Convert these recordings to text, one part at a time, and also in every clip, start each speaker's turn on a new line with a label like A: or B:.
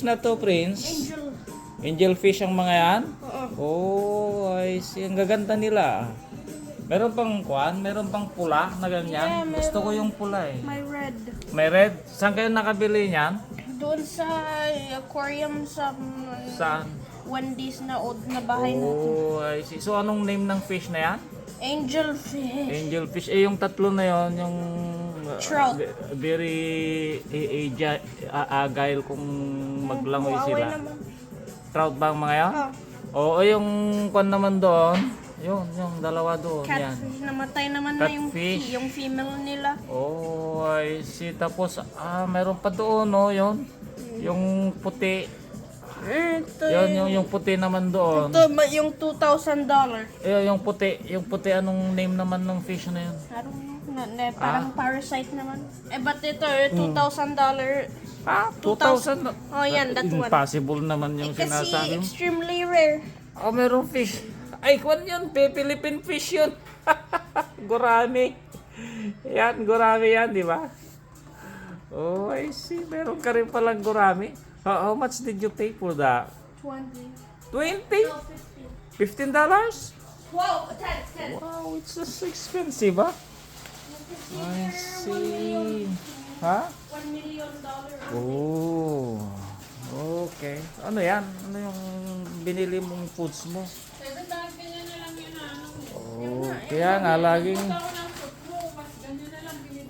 A: Na to, Prince?
B: Angel.
A: Angelfish ang mga yan?
B: Oo.
A: Oh, I see. Ang gaganda nila. Meron pang kwan? Meron pang pula na ganyan?
B: Yeah, meron.
A: Gusto ko yung pula eh.
B: May red.
A: May red? Saan kayo nakabili niyan?
B: Doon sa aquarium sa
A: Saan?
B: Wendy's na old na bahay natin.
A: Oh, I see. So anong name ng fish na yan?
B: Angelfish.
A: Angelfish. Eh yung tatlo na yon, yung
B: Trout.
A: very agile kung maglangoy
B: Huawei
A: sila.
B: naman.
A: Trout ba ang mga yan?
B: Oh,
A: Oo, yung kwan naman doon. Yung dalawa doon. Yan.
B: catfish. Namatay naman na
A: Catfish.
B: yung female nila.
A: Oh, I see. Tapos, meron pa doon, no, yun. Yung puti.
B: Ito
A: Yung puti naman doon.
B: Ito yung $2,000.
A: Yung puti, anong name naman ng fish na yun?
B: I don't know. Parang parasite naman. But ito, $2,000.
A: 2,000?
B: Oh, yan, that one.
A: Impossible naman yung
B: Kasi
A: sinasabi mo.
B: extremely rare.
A: Oh, meron fish. Ay, kwan yun. Philippine fish yun. Gurami. Yan, gurami yan, di ba? Oh, I see. Meron ka rin palang gurami. How much did you pay for that?
B: 20.
A: 20?
B: No,
A: $15?
B: 15. Wow, 10.
A: Wow, it's just expensive, ah. I see. Ha?
B: $1 million.
A: Oh. Okay. Ano yan? Ano yung binili mong foods mo? Oh, kaya nga laging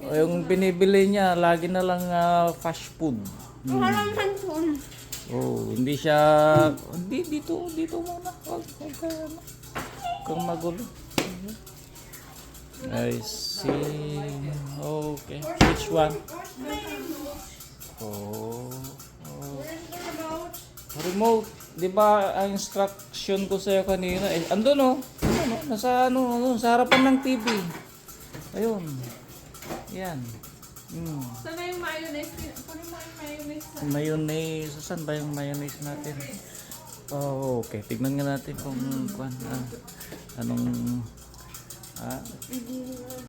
A: yung binibili niya lagi na lang fast food.
B: Walang handphone.
A: Oh, hindi siya dito muna. Wag ka ano. Kung magulo. I see. Okay. Which one? Oh. Remote. Di ba ang instruction ko sa'yo kanina? Andun oh. Nasa sa harapan ng TV. Ayun. Yan.
B: Sana yung mayonnaise? Kunin mo yung mayonnaise.
A: Mayonnaise. Saan ba yung mayonnaise natin? Oh, okay. Tignan nga natin kung anong